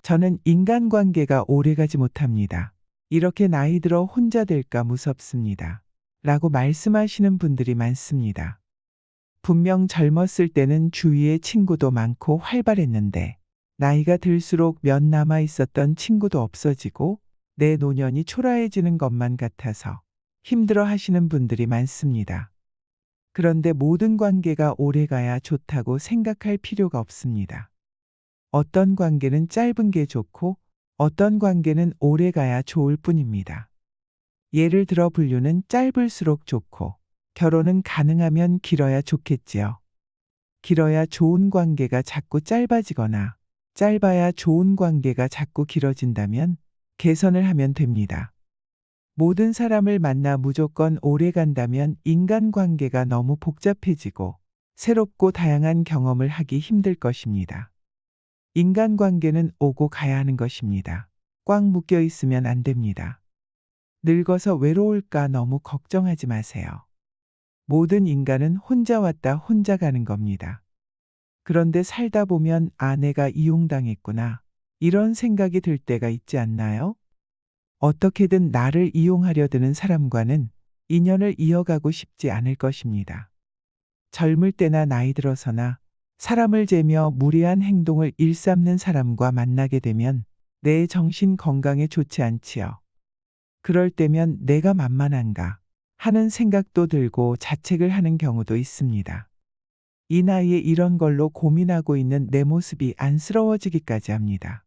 저는 인간관계가 오래가지 못합니다. 이렇게 나이 들어 혼자 될까 무섭습니다. 라고 말씀하시는 분들이 많습니다. 분명 젊었을 때는 주위에 친구도 많고 활발했는데 나이가 들수록 몇 남아 있었던 친구도 없어지고 내 노년이 초라해지는 것만 같아서 힘들어 하시는 분들이 많습니다. 그런데 모든 관계가 오래가야 좋다고 생각할 필요가 없습니다. 어떤 관계는 짧은 게 좋고 어떤 관계는 오래가야 좋을 뿐입니다. 예를 들어 분류는 짧을수록 좋고 결혼은 가능하면 길어야 좋겠지요. 길어야 좋은 관계가 자꾸 짧아지거나 짧아야 좋은 관계가 자꾸 길어진다면 개선을 하면 됩니다. 모든 사람을 만나 무조건 오래 간다면 인간관계가 너무 복잡해지고 새롭고 다양한 경험을 하기 힘들 것입니다. 인간관계는 오고 가야 하는 것입니다. 꽉 묶여 있으면 안 됩니다. 늙어서 외로울까 너무 걱정하지 마세요. 모든 인간은 혼자 왔다 혼자 가는 겁니다. 그런데 살다 보면 내가 이용당했구나. 이런 생각이 들 때가 있지 않나요? 어떻게든 나를 이용하려 드는 사람과는 인연을 이어가고 싶지 않을 것입니다. 젊을 때나 나이 들어서나 사람을 재며 무리한 행동을 일삼는 사람과 만나게 되면 내 정신 건강에 좋지 않지요. 그럴 때면 내가 만만한가 하는 생각도 들고 자책을 하는 경우도 있습니다. 이 나이에 이런 걸로 고민하고 있는 내 모습이 안쓰러워지기까지 합니다.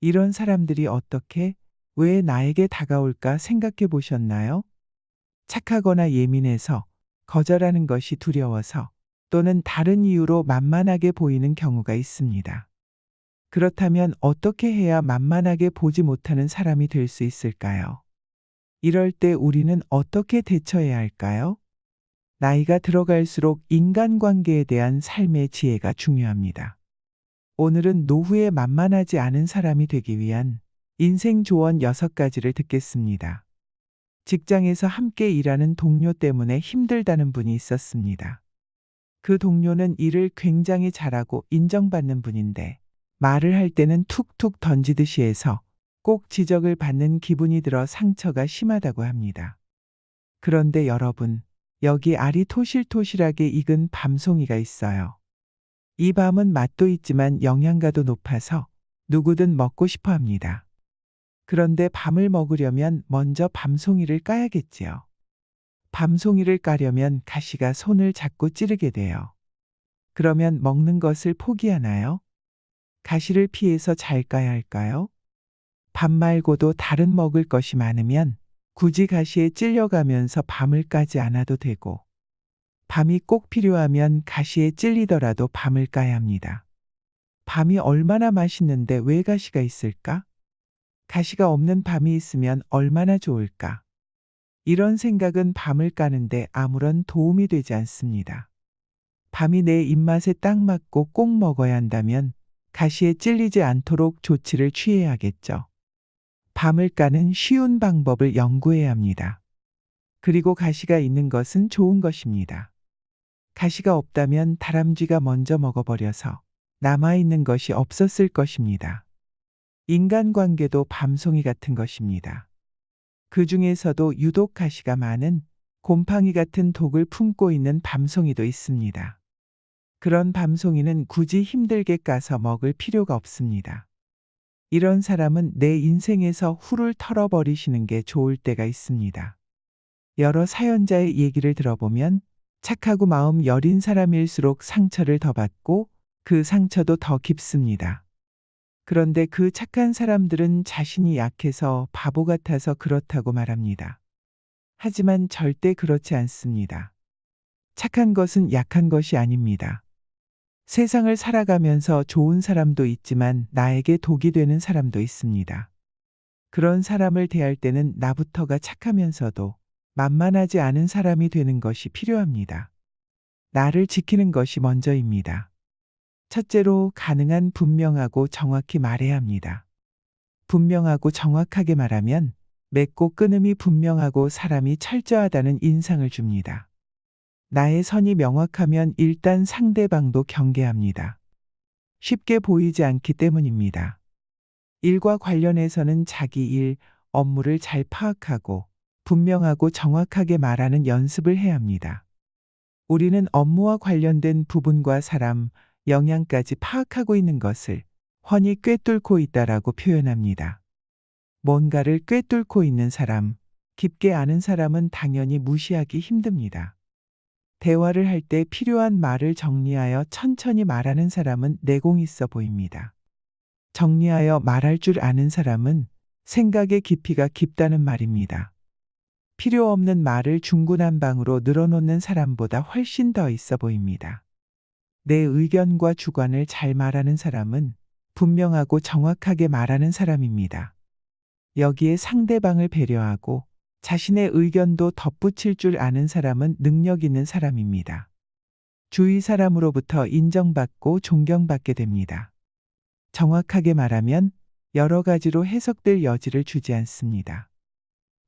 이런 사람들이 어떻게, 왜 나에게 다가올까 생각해 보셨나요? 착하거나 예민해서, 거절하는 것이 두려워서, 또는 다른 이유로 만만하게 보이는 경우가 있습니다. 그렇다면 어떻게 해야 만만하게 보지 못하는 사람이 될 수 있을까요? 이럴 때 우리는 어떻게 대처해야 할까요? 나이가 들어갈수록 인간관계에 대한 삶의 지혜가 중요합니다. 오늘은 노후에 만만하지 않은 사람이 되기 위한 인생 조언 6가지를 듣겠습니다. 직장에서 함께 일하는 동료 때문에 힘들다는 분이 있었습니다. 그 동료는 일을 굉장히 잘하고 인정받는 분인데 말을 할 때는 툭툭 던지듯이 해서 꼭 지적을 받는 기분이 들어 상처가 심하다고 합니다. 그런데 여러분, 여기 알이 토실토실하게 익은 밤송이가 있어요. 이 밤은 맛도 있지만 영양가도 높아서 누구든 먹고 싶어 합니다. 그런데 밤을 먹으려면 먼저 밤송이를 까야겠지요. 밤송이를 까려면 가시가 손을 자꾸 찌르게 돼요. 그러면 먹는 것을 포기하나요? 가시를 피해서 잘 까야 할까요? 밤 말고도 다른 먹을 것이 많으면 굳이 가시에 찔려가면서 밤을 까지 않아도 되고, 밤이 꼭 필요하면 가시에 찔리더라도 밤을 까야 합니다. 밤이 얼마나 맛있는데 왜 가시가 있을까? 가시가 없는 밤이 있으면 얼마나 좋을까? 이런 생각은 밤을 까는데 아무런 도움이 되지 않습니다. 밤이 내 입맛에 딱 맞고 꼭 먹어야 한다면 가시에 찔리지 않도록 조치를 취해야겠죠. 밤을 까는 쉬운 방법을 연구해야 합니다. 그리고 가시가 있는 것은 좋은 것입니다. 가시가 없다면 다람쥐가 먼저 먹어버려서 남아있는 것이 없었을 것입니다. 인간관계도 밤송이 같은 것입니다. 그 중에서도 유독 가시가 많은 곰팡이 같은 독을 품고 있는 밤송이도 있습니다. 그런 밤송이는 굳이 힘들게 까서 먹을 필요가 없습니다. 이런 사람은 내 인생에서 훌을 털어버리시는 게 좋을 때가 있습니다. 여러 사연자의 얘기를 들어보면 착하고 마음 여린 사람일수록 상처를 더 받고 그 상처도 더 깊습니다. 그런데 그 착한 사람들은 자신이 약해서 바보 같아서 그렇다고 말합니다. 하지만 절대 그렇지 않습니다. 착한 것은 약한 것이 아닙니다. 세상을 살아가면서 좋은 사람도 있지만 나에게 독이 되는 사람도 있습니다. 그런 사람을 대할 때는 나부터가 착하면서도 만만하지 않은 사람이 되는 것이 필요합니다. 나를 지키는 것이 먼저입니다. 첫째로 가능한 분명하고 정확히 말해야 합니다. 분명하고 정확하게 말하면 맺고 끊음이 분명하고 사람이 철저하다는 인상을 줍니다. 나의 선이 명확하면 일단 상대방도 경계합니다. 쉽게 보이지 않기 때문입니다. 일과 관련해서는 자기 일, 업무를 잘 파악하고 분명하고 정확하게 말하는 연습을 해야 합니다. 우리는 업무와 관련된 부분과 사람, 영향까지 파악하고 있는 것을 훤히 꿰뚫고 있다라고 표현합니다. 뭔가를 꿰뚫고 있는 사람, 깊게 아는 사람은 당연히 무시하기 힘듭니다. 대화를 할 때 필요한 말을 정리하여 천천히 말하는 사람은 내공 있어 보입니다. 정리하여 말할 줄 아는 사람은 생각의 깊이가 깊다는 말입니다. 필요 없는 말을 중구난방으로 늘어놓는 사람보다 훨씬 더 있어 보입니다. 내 의견과 주관을 잘 말하는 사람은 분명하고 정확하게 말하는 사람입니다. 여기에 상대방을 배려하고 자신의 의견도 덧붙일 줄 아는 사람은 능력 있는 사람입니다. 주위 사람으로부터 인정받고 존경받게 됩니다. 정확하게 말하면 여러 가지로 해석될 여지를 주지 않습니다.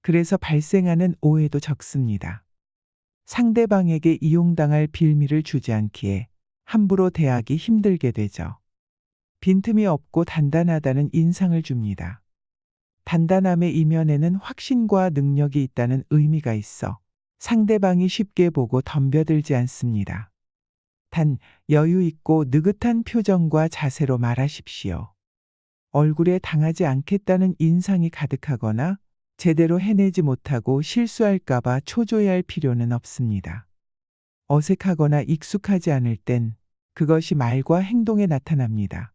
그래서 발생하는 오해도 적습니다. 상대방에게 이용당할 빌미를 주지 않기에 함부로 대하기 힘들게 되죠. 빈틈이 없고 단단하다는 인상을 줍니다. 단단함의 이면에는 확신과 능력이 있다는 의미가 있어 상대방이 쉽게 보고 덤벼들지 않습니다. 단 여유 있고 느긋한 표정과 자세로 말하십시오. 얼굴에 당하지 않겠다는 인상이 가득하거나 제대로 해내지 못하고 실수할까봐 초조해할 필요는 없습니다. 어색하거나 익숙하지 않을 땐 그것이 말과 행동에 나타납니다.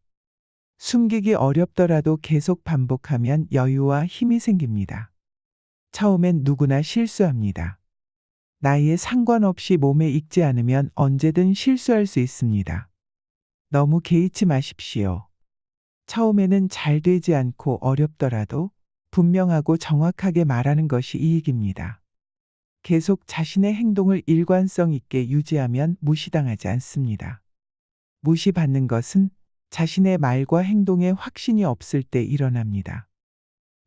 숨기기 어렵더라도 계속 반복하면 여유와 힘이 생깁니다. 처음엔 누구나 실수합니다. 나이에 상관없이 몸에 익지 않으면 언제든 실수할 수 있습니다. 너무 개의치 마십시오. 처음에는 잘 되지 않고 어렵더라도 분명하고 정확하게 말하는 것이 이익입니다. 계속 자신의 행동을 일관성 있게 유지하면 무시당하지 않습니다. 무시받는 것은 자신의 말과 행동에 확신이 없을 때 일어납니다.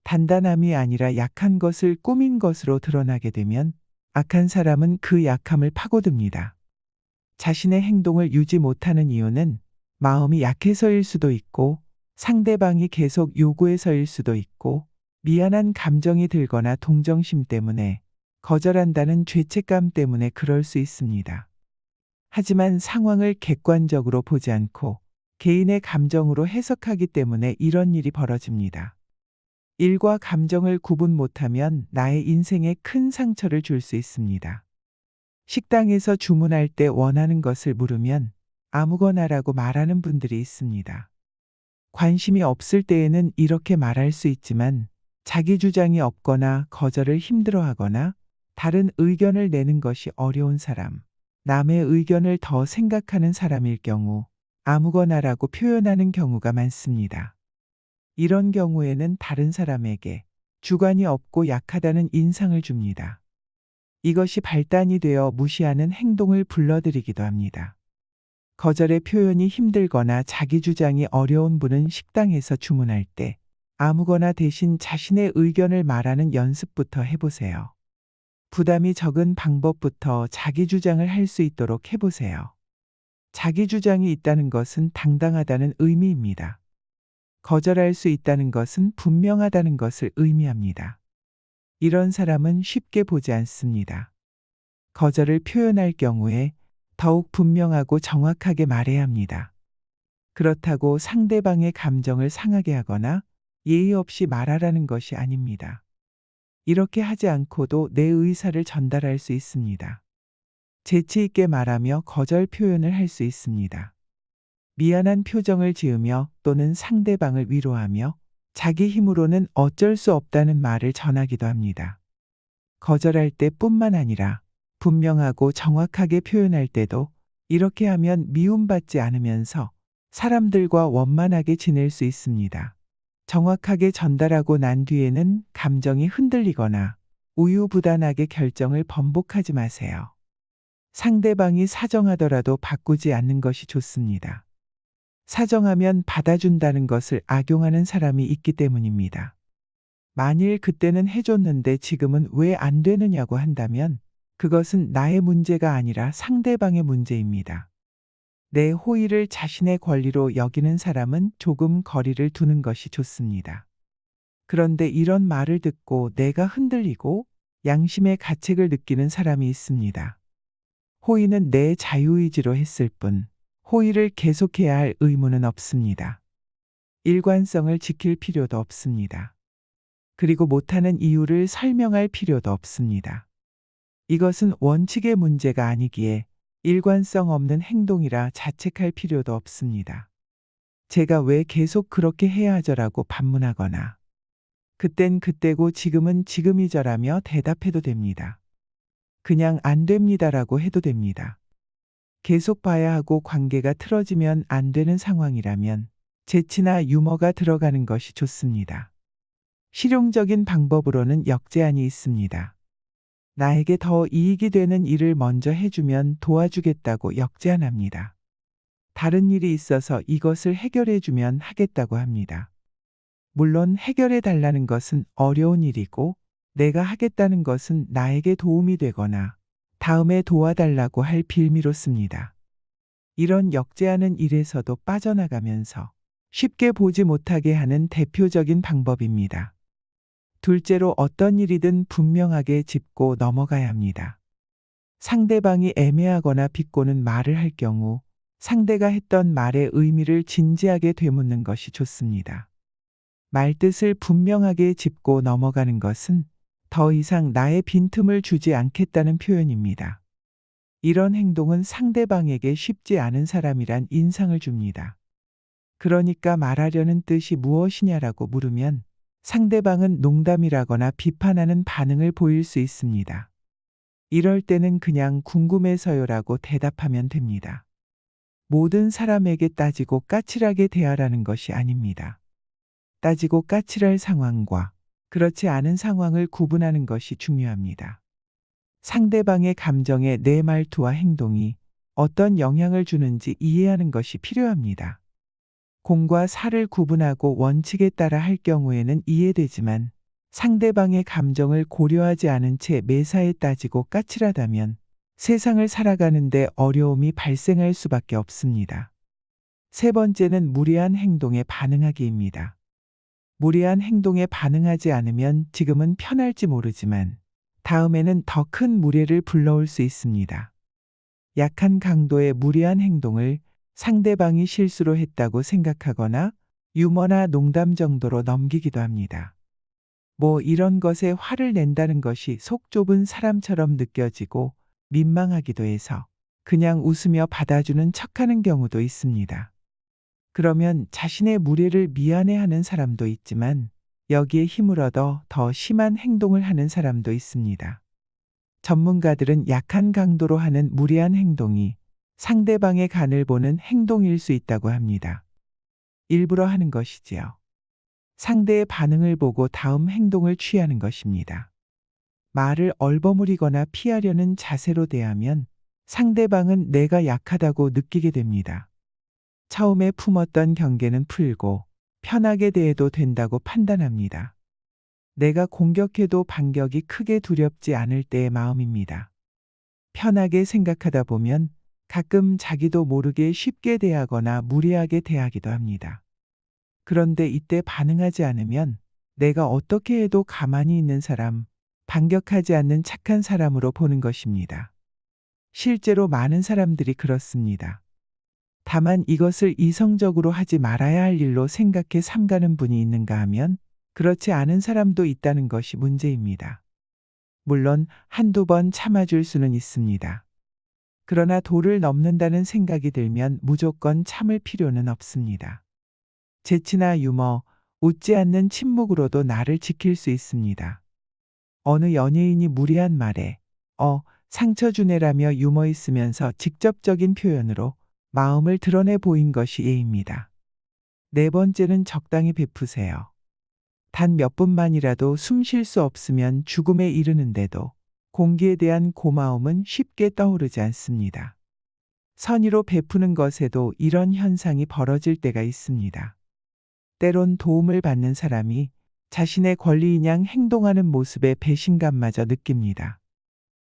단단함이 아니라 약한 것을 꾸민 것으로 드러나게 되면 악한 사람은 그 약함을 파고듭니다. 자신의 행동을 유지 못하는 이유는 마음이 약해서일 수도 있고 상대방이 계속 요구해서일 수도 있고 미안한 감정이 들거나 동정심 때문에 거절한다는 죄책감 때문에 그럴 수 있습니다. 하지만 상황을 객관적으로 보지 않고 개인의 감정으로 해석하기 때문에 이런 일이 벌어집니다. 일과 감정을 구분 못하면 나의 인생에 큰 상처를 줄 수 있습니다. 식당에서 주문할 때 원하는 것을 물으면 아무거나라고 말하는 분들이 있습니다. 관심이 없을 때에는 이렇게 말할 수 있지만 자기 주장이 없거나 거절을 힘들어하거나 다른 의견을 내는 것이 어려운 사람, 남의 의견을 더 생각하는 사람일 경우 아무거나라고 표현하는 경우가 많습니다. 이런 경우에는 다른 사람에게 주관이 없고 약하다는 인상을 줍니다. 이것이 발단이 되어 무시하는 행동을 불러들이기도 합니다. 거절의 표현이 힘들거나 자기 주장이 어려운 분은 식당에서 주문할 때 아무거나 대신 자신의 의견을 말하는 연습부터 해보세요. 부담이 적은 방법부터 자기 주장을 할 수 있도록 해보세요. 자기 주장이 있다는 것은 당당하다는 의미입니다. 거절할 수 있다는 것은 분명하다는 것을 의미합니다. 이런 사람은 쉽게 보지 않습니다. 거절을 표현할 경우에 더욱 분명하고 정확하게 말해야 합니다. 그렇다고 상대방의 감정을 상하게 하거나 예의 없이 말하라는 것이 아닙니다. 이렇게 하지 않고도 내 의사를 전달할 수 있습니다. 재치 있게 말하며 거절 표현을 할 수 있습니다. 미안한 표정을 지으며 또는 상대방을 위로하며 자기 힘으로는 어쩔 수 없다는 말을 전하기도 합니다. 거절할 때뿐만 아니라 분명하고 정확하게 표현할 때도 이렇게 하면 미움받지 않으면서 사람들과 원만하게 지낼 수 있습니다. 정확하게 전달하고 난 뒤에는 감정이 흔들리거나 우유부단하게 결정을 번복하지 마세요. 상대방이 사정하더라도 바꾸지 않는 것이 좋습니다. 사정하면 받아준다는 것을 악용하는 사람이 있기 때문입니다. 만일 그때는 해줬는데 지금은 왜 안 되느냐고 한다면 그것은 나의 문제가 아니라 상대방의 문제입니다. 내 호의를 자신의 권리로 여기는 사람은 조금 거리를 두는 것이 좋습니다. 그런데 이런 말을 듣고 내가 흔들리고 양심의 가책을 느끼는 사람이 있습니다. 호의는 내 자유의지로 했을 뿐 호의를 계속해야 할 의무는 없습니다. 일관성을 지킬 필요도 없습니다. 그리고 못하는 이유를 설명할 필요도 없습니다. 이것은 원칙의 문제가 아니기에 일관성 없는 행동이라 자책할 필요도 없습니다. 제가 왜 계속 그렇게 해야 하죠라고 반문하거나 그땐 그때고 지금은 지금이죠라며 대답해도 됩니다. 그냥 안 됩니다라고 해도 됩니다. 계속 봐야 하고 관계가 틀어지면 안 되는 상황이라면 재치나 유머가 들어가는 것이 좋습니다. 실용적인 방법으로는 역제한이 있습니다. 나에게 더 이익이 되는 일을 먼저 해주면 도와주겠다고 역제한합니다. 다른 일이 있어서 이것을 해결해주면 하겠다고 합니다. 물론 해결해 달라는 것은 어려운 일이고 내가 하겠다는 것은 나에게 도움이 되거나 다음에 도와달라고 할 빌미로 씁니다. 이런 역제하는 일에서도 빠져나가면서 쉽게 보지 못하게 하는 대표적인 방법입니다. 둘째로 어떤 일이든 분명하게 짚고 넘어가야 합니다. 상대방이 애매하거나 비꼬는 말을 할 경우 상대가 했던 말의 의미를 진지하게 되묻는 것이 좋습니다. 말뜻을 분명하게 짚고 넘어가는 것은 더 이상 나의 빈틈을 주지 않겠다는 표현입니다. 이런 행동은 상대방에게 쉽지 않은 사람이란 인상을 줍니다. 그러니까 말하려는 뜻이 무엇이냐라고 물으면 상대방은 농담이라거나 비판하는 반응을 보일 수 있습니다. 이럴 때는 그냥 궁금해서요라고 대답하면 됩니다. 모든 사람에게 따지고 까칠하게 대하라는 것이 아닙니다. 따지고 까칠할 상황과 그렇지 않은 상황을 구분하는 것이 중요합니다. 상대방의 감정에 내 말투와 행동이 어떤 영향을 주는지 이해하는 것이 필요합니다. 공과 사를 구분하고 원칙에 따라 할 경우에는 이해되지만 상대방의 감정을 고려하지 않은 채 매사에 따지고 까칠하다면 세상을 살아가는데 어려움이 발생할 수밖에 없습니다. 세 번째는 무례한 행동에 반응하기입니다. 무례한 행동에 반응하지 않으면 지금은 편할지 모르지만 다음에는 더 큰 무례를 불러올 수 있습니다. 약한 강도의 무례한 행동을 상대방이 실수로 했다고 생각하거나 유머나 농담 정도로 넘기기도 합니다. 뭐 이런 것에 화를 낸다는 것이 속 좁은 사람처럼 느껴지고 민망하기도 해서 그냥 웃으며 받아주는 척하는 경우도 있습니다. 그러면 자신의 무례를 미안해하는 사람도 있지만 여기에 힘을 얻어 더 심한 행동을 하는 사람도 있습니다. 전문가들은 약한 강도로 하는 무례한 행동이 상대방의 간을 보는 행동일 수 있다고 합니다. 일부러 하는 것이지요. 상대의 반응을 보고 다음 행동을 취하는 것입니다. 말을 얼버무리거나 피하려는 자세로 대하면 상대방은 내가 약하다고 느끼게 됩니다. 처음에 품었던 경계는 풀고 편하게 대해도 된다고 판단합니다. 내가 공격해도 반격이 크게 두렵지 않을 때의 마음입니다. 편하게 생각하다 보면 가끔 자기도 모르게 쉽게 대하거나 무례하게 대하기도 합니다. 그런데 이때 반응하지 않으면 내가 어떻게 해도 가만히 있는 사람, 반격하지 않는 착한 사람으로 보는 것입니다. 실제로 많은 사람들이 그렇습니다. 다만 이것을 이성적으로 하지 말아야 할 일로 생각해 삼가는 분이 있는가 하면 그렇지 않은 사람도 있다는 것이 문제입니다. 물론 한두 번 참아줄 수는 있습니다. 그러나 도를 넘는다는 생각이 들면 무조건 참을 필요는 없습니다. 재치나 유머, 웃지 않는 침묵으로도 나를 지킬 수 있습니다. 어느 연예인이 무례한 말에 상처 주네라며 유머 있으면서 직접적인 표현으로 마음을 드러내 보인 것이 예입니다. 네 번째는 적당히 베푸세요. 단 몇 분만이라도 숨 쉴 수 없으면 죽음에 이르는데도 공기에 대한 고마움은 쉽게 떠오르지 않습니다. 선의로 베푸는 것에도 이런 현상이 벌어질 때가 있습니다. 때론 도움을 받는 사람이 자신의 권리인 양 행동하는 모습에 배신감마저 느낍니다.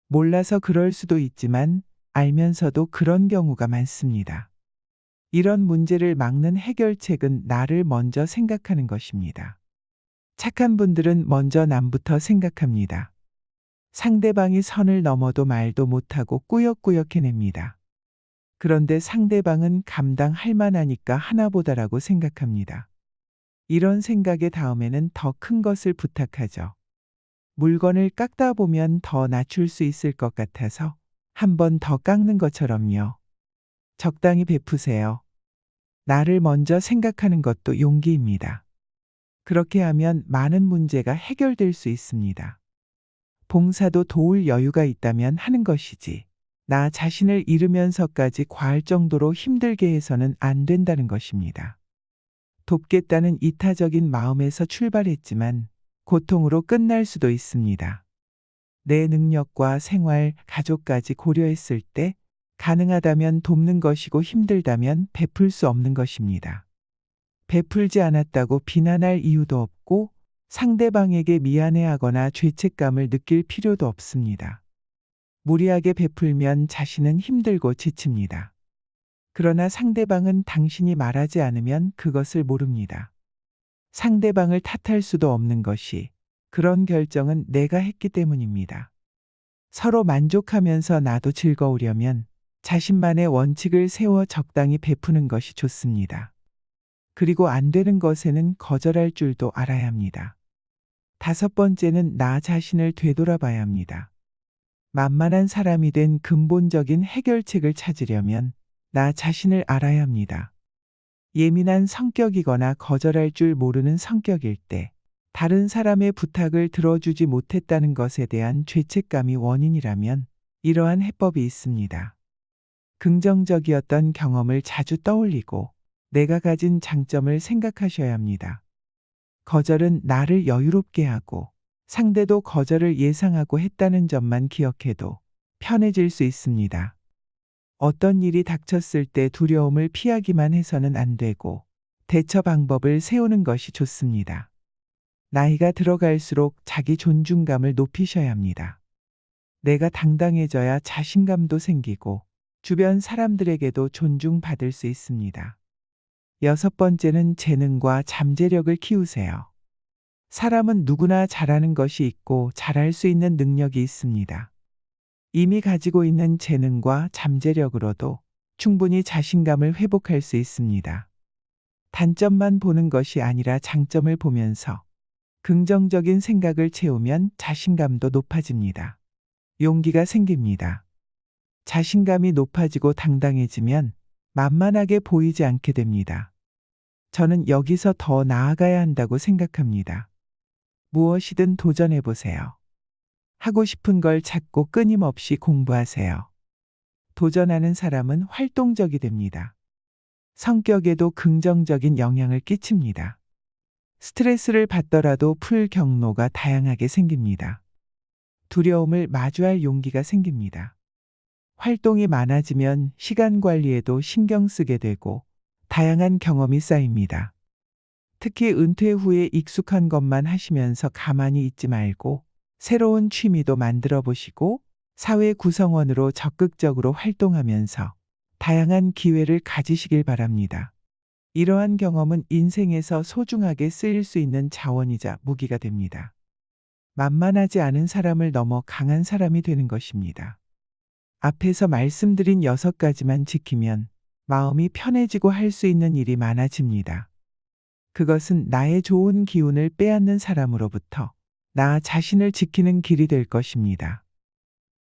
몰라서 그럴 수도 있지만 알면서도 그런 경우가 많습니다. 이런 문제를 막는 해결책은 나를 먼저 생각하는 것입니다. 착한 분들은 먼저 남부터 생각합니다. 상대방이 선을 넘어도 말도 못하고 꾸역꾸역 해냅니다. 그런데 상대방은 감당할 만하니까 하나보다라고 생각합니다. 이런 생각의 다음에는 더 큰 것을 부탁하죠. 물건을 깎다 보면 더 낮출 수 있을 것 같아서 한 번 더 깎는 것처럼요. 적당히 베푸세요. 나를 먼저 생각하는 것도 용기입니다. 그렇게 하면 많은 문제가 해결될 수 있습니다. 봉사도 도울 여유가 있다면 하는 것이지, 나 자신을 잃으면서까지 과할 정도로 힘들게 해서는 안 된다는 것입니다. 돕겠다는 이타적인 마음에서 출발했지만 고통으로 끝날 수도 있습니다. 내 능력과 생활, 가족까지 고려했을 때 가능하다면 돕는 것이고 힘들다면 베풀 수 없는 것입니다. 베풀지 않았다고 비난할 이유도 없고 상대방에게 미안해하거나 죄책감을 느낄 필요도 없습니다. 무리하게 베풀면 자신은 힘들고 지칩니다. 그러나 상대방은 당신이 말하지 않으면 그것을 모릅니다. 상대방을 탓할 수도 없는 것이, 그런 결정은 내가 했기 때문입니다. 서로 만족하면서 나도 즐거우려면 자신만의 원칙을 세워 적당히 베푸는 것이 좋습니다. 그리고 안 되는 것에는 거절할 줄도 알아야 합니다. 5번째는 나 자신을 되돌아봐야 합니다. 만만한 사람이 된 근본적인 해결책을 찾으려면 나 자신을 알아야 합니다. 예민한 성격이거나 거절할 줄 모르는 성격일 때 다른 사람의 부탁을 들어주지 못했다는 것에 대한 죄책감이 원인이라면 이러한 해법이 있습니다. 긍정적이었던 경험을 자주 떠올리고 내가 가진 장점을 생각하셔야 합니다. 거절은 나를 여유롭게 하고 상대도 거절을 예상하고 했다는 점만 기억해도 편해질 수 있습니다. 어떤 일이 닥쳤을 때 두려움을 피하기만 해서는 안 되고 대처 방법을 세우는 것이 좋습니다. 나이가 들어갈수록 자기 존중감을 높이셔야 합니다. 내가 당당해져야 자신감도 생기고 주변 사람들에게도 존중받을 수 있습니다. 6번째는 재능과 잠재력을 키우세요. 사람은 누구나 잘하는 것이 있고 잘할 수 있는 능력이 있습니다. 이미 가지고 있는 재능과 잠재력으로도 충분히 자신감을 회복할 수 있습니다. 단점만 보는 것이 아니라 장점을 보면서 긍정적인 생각을 채우면 자신감도 높아집니다. 용기가 생깁니다. 자신감이 높아지고 당당해지면 만만하게 보이지 않게 됩니다. 저는 여기서 더 나아가야 한다고 생각합니다. 무엇이든 도전해 보세요. 하고 싶은 걸 찾고 끊임없이 공부하세요. 도전하는 사람은 활동적이 됩니다. 성격에도 긍정적인 영향을 끼칩니다. 스트레스를 받더라도 풀 경로가 다양하게 생깁니다. 두려움을 마주할 용기가 생깁니다. 활동이 많아지면 시간 관리에도 신경 쓰게 되고 다양한 경험이 쌓입니다. 특히 은퇴 후에 익숙한 것만 하시면서 가만히 있지 말고 새로운 취미도 만들어 보시고 사회 구성원으로 적극적으로 활동하면서 다양한 기회를 가지시길 바랍니다. 이러한 경험은 인생에서 소중하게 쓰일 수 있는 자원이자 무기가 됩니다. 만만하지 않은 사람을 넘어 강한 사람이 되는 것입니다. 앞에서 말씀드린 6가지만 지키면 마음이 편해지고 할 수 있는 일이 많아집니다. 그것은 나의 좋은 기운을 빼앗는 사람으로부터 나 자신을 지키는 길이 될 것입니다.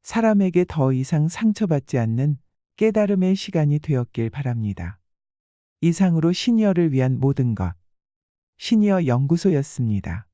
사람에게 더 이상 상처받지 않는 깨달음의 시간이 되었길 바랍니다. 이상으로 시니어를 위한 모든 것, 시니어 연구소였습니다.